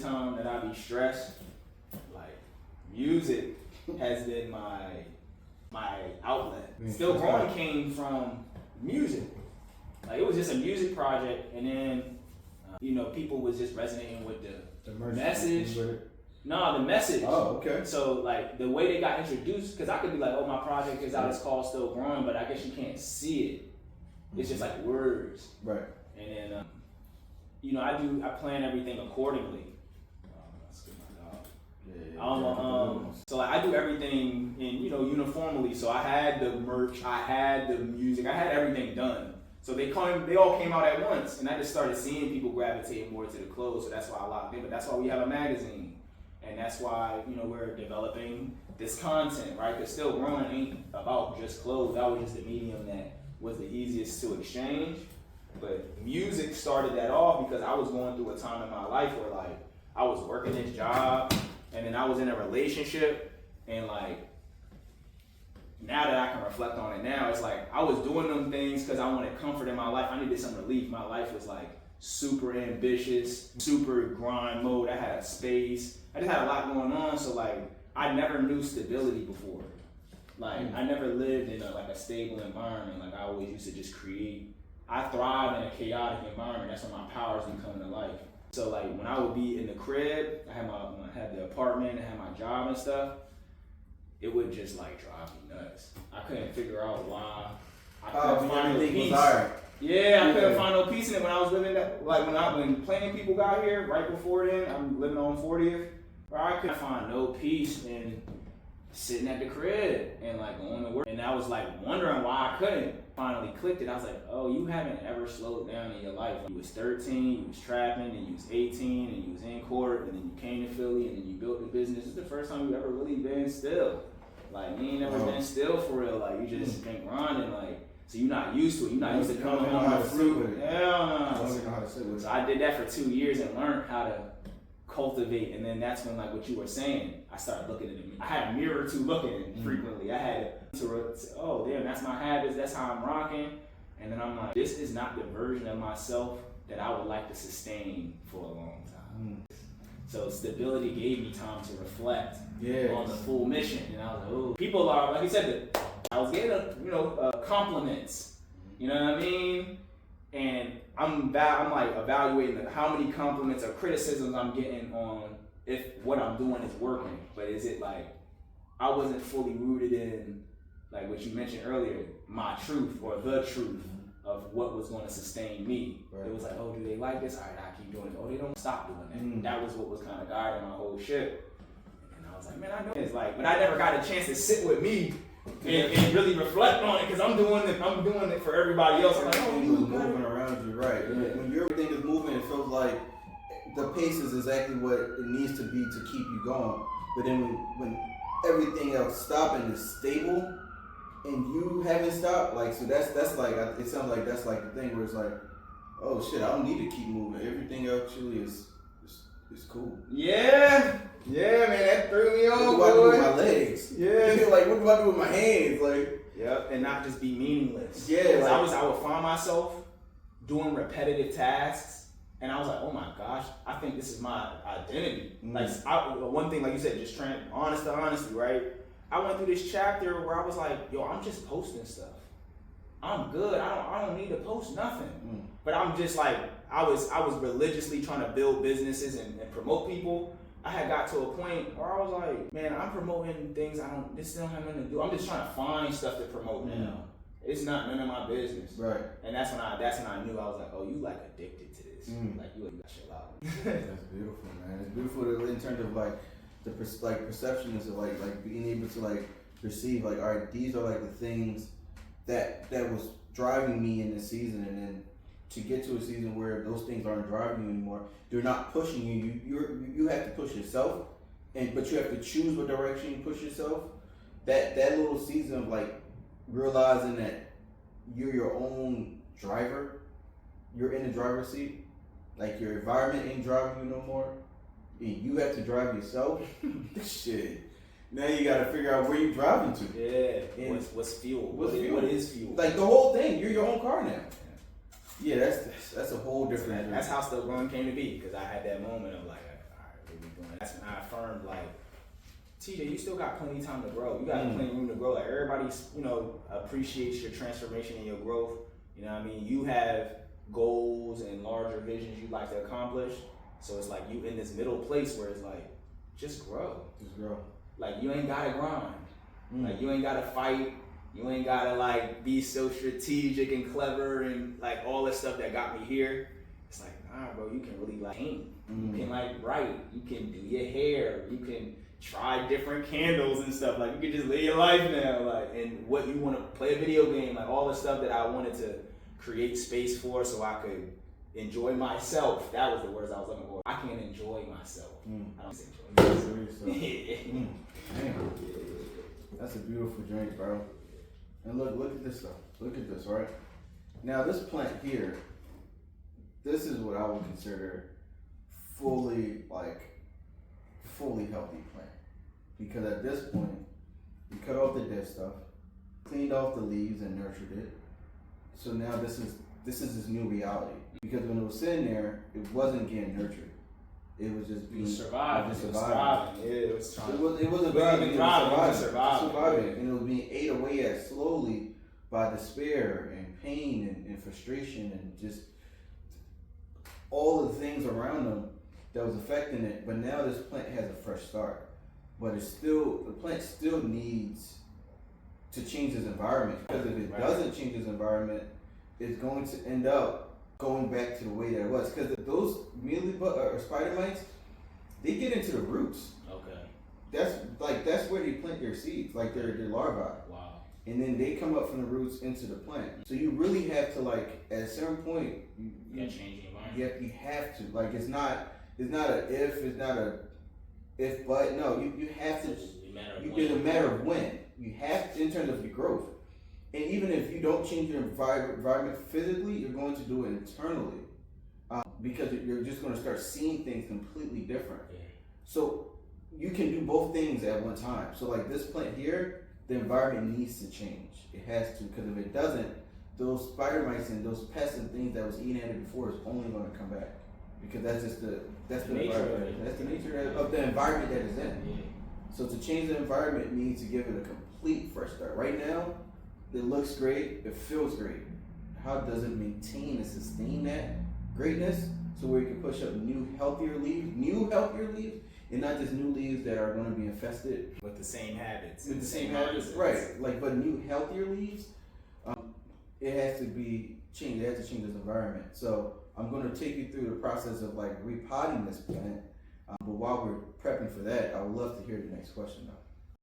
anytime that I be stressed, like music has been my outlet. Still Growing came from music. Like it was just a music project, and then people was just resonating with the message. No, the message. Oh, okay. So like the way they got introduced, because I could be like, oh, my project is out, it's called Still Growing, but I guess you can't see it. It's just like words. Right. And then I plan everything accordingly. Let's get my dog. So like I do everything in uniformly. So I had the merch, I had the music, I had everything done. So they all came out at once, and I just started seeing people gravitate more to the clothes. So that's why I locked in. But that's why we have a magazine, and that's why we're developing this content, right? Because Still Growing ain't about just clothes. That was just the medium that was the easiest to exchange. But music started that off because I was going through a time in my life where like I was working this job, and then I was in a relationship, and like now that I can reflect on it now, it's like I was doing them things because I wanted comfort in my life. I needed some relief. My life was like super ambitious, super grind mode. I had a space. I just had a lot going on. So like I never knew stability before. Like I never lived in a stable environment. Like I always used to just create. I thrive in a chaotic environment. That's when my powers be coming to life. So like when I would be in the crib, I had the apartment, I had my job and stuff, it would just like drive me nuts. I couldn't figure out why. I couldn't find no peace. Yeah, I couldn't find no peace in it when I was living that. Like when Playing People got here, right before then, I'm living on 40th, where I couldn't find no peace in sitting at the crib and like going to work. And I was like wondering why I couldn't. Finally clicked it. I was like, oh, you haven't ever slowed down in your life. You was 13, you was trapping, and you was 18, and you was in court, and then you came to Philly, and then you built the business. This is the first time you ever really been still. Like, you ain't never been still for real. Like, you just been grinding, like, so you're not used to it. You're not used to coming home with fruit. Hell no. So I did that for 2 years and learned how to cultivate, and then that's when, like what you were saying, I started looking at it. I had a mirror to look in frequently. I had to say, oh damn, that's my habits, that's how I'm rocking. And then I'm like, this is not the version of myself that I would like to sustain for a long time. So stability gave me time to reflect on the full mission. And I was like, oh, people are, like you said, I was getting compliments. You know what I mean? And I'm like evaluating how many compliments or criticisms I'm getting on if what I'm doing is working. But is it like I wasn't fully rooted in, like what you mentioned earlier, my truth or the truth of what was going to sustain me. Right. It was like, oh, do they like this? All right, I keep doing it. Oh, they don't stop doing that. That was what was kind of guiding my whole shit. And I was like, man, I know it's like, but I never got a chance to sit with me and really reflect on it because I'm doing it for everybody else. I'm like, oh, you moving around you, right? When everything is moving, it feels like the pace is exactly what it needs to be to keep you going. But then when everything else stopping is stable and you haven't stopped, like, so that's like, it sounds like that's like the thing where it's like, oh shit, I don't need to keep moving. Everything actually is cool. Yeah, man, that threw me off. What do I do with my legs? Yeah. Like, what do I do with my hands? Like, yep, and not just be meaningless. Yeah, like, I would find myself doing repetitive tasks, and I was like, oh my gosh, I think this is my identity. Like, one thing, like you said, just honest to honesty, right? I went through this chapter where I was like, yo, I'm just posting stuff. I'm good. I don't need to post nothing. But I'm just like, I was religiously trying to build businesses and promote people. I had got to a point where I was like, man, I'm promoting things this don't have nothing to do. I'm just trying to find stuff to promote now. It's not none of my business. Right. And that's when I knew I was like, oh, you like addicted to this. Like you got shit out. That's beautiful, man. It's beautiful in terms of like the perception is like being able to like perceive like, all right, these are like the things that was driving me in this season, and then to get to a season where those things aren't driving you anymore, they're not pushing you. You have to push yourself, but you have to choose what direction you push yourself. That little season of like realizing that you're your own driver, you're in the driver's seat, like your environment ain't driving you no more, and you have to drive yourself. Shit. Now you gotta figure out where you're driving to. Yeah. And what's fuel? What is fuel? Like the whole thing, you're your own car now. Yeah, that's a whole different. That's how Still Growing came to be, because I had that moment of like, all right, what we're doing. That's when I affirmed, like, TJ, you still got plenty of time to grow. You got plenty of room to grow. Like, everybody's, you know, appreciates your transformation and your growth. You know what I mean? You have goals and larger visions you'd like to accomplish. So it's like you in this middle place where it's like, just grow. Just grow. Like, you ain't gotta grind. Like, you ain't gotta fight. You ain't gotta, like, be so strategic and clever and, like, all this stuff that got me here. It's like, nah, bro, you can really, like, paint. You can, like, write. You can do your hair. You can try different candles and stuff. Like, you can just live your life now. Like, and what you want to play a video game. Like, all the stuff that I wanted to create space for so I could enjoy myself. That was the words I was looking for. I can enjoy myself. I don't say enjoy myself. Damn. That's a beautiful drink, bro. And look at this though. Look at this, right? Now this plant here, this is what I would consider fully healthy plant. Because at this point, you cut off the dead stuff, cleaned off the leaves and nurtured it. So now this is this new reality. Because when it was sitting there, it wasn't getting nurtured. It was just being surviving. surviving. Yeah, it was trying. It wasn't thriving. It was surviving. And it was being ate away at slowly by despair and pain and frustration and just all the things around them that was affecting it. But now this plant has a fresh start. But the plant still needs to change its environment. Because if it doesn't change its environment, it's going to end up going back to the way that it was. Because those mealy or spider mites, they get into the roots. Okay. That's where they plant their seeds, like their larvae. Wow. And then they come up from the roots into the plant. So you really have to, like, at a certain point, you gotta change the environment. You have to. Like, it's not a if but. No, you have to. It's a matter of when. You have to, in terms of your growth. And even if you don't change your environment physically, you're going to do it internally. Because you're just going to start seeing things completely different. Yeah. So you can do both things at one time. So like this plant here, the environment needs to change. It has to, because if it doesn't, those spider mites and those pests and things that was eating at it before is only going to come back. Because that's the nature environment. of it. That's the nature of the environment that it's in. Yeah. So to change the environment means to give it a complete fresh start. Right now, it looks great, it feels great. How does it maintain and sustain that greatness so where you can push up new healthier leaves, and not just new leaves that are going to be infested with the same habits. With the same habits, right? Like, but new healthier leaves. It has to be changed. It has to change its environment. So I'm going to take you through the process of like repotting this plant. But while we're prepping for that, I would love to hear the next question though.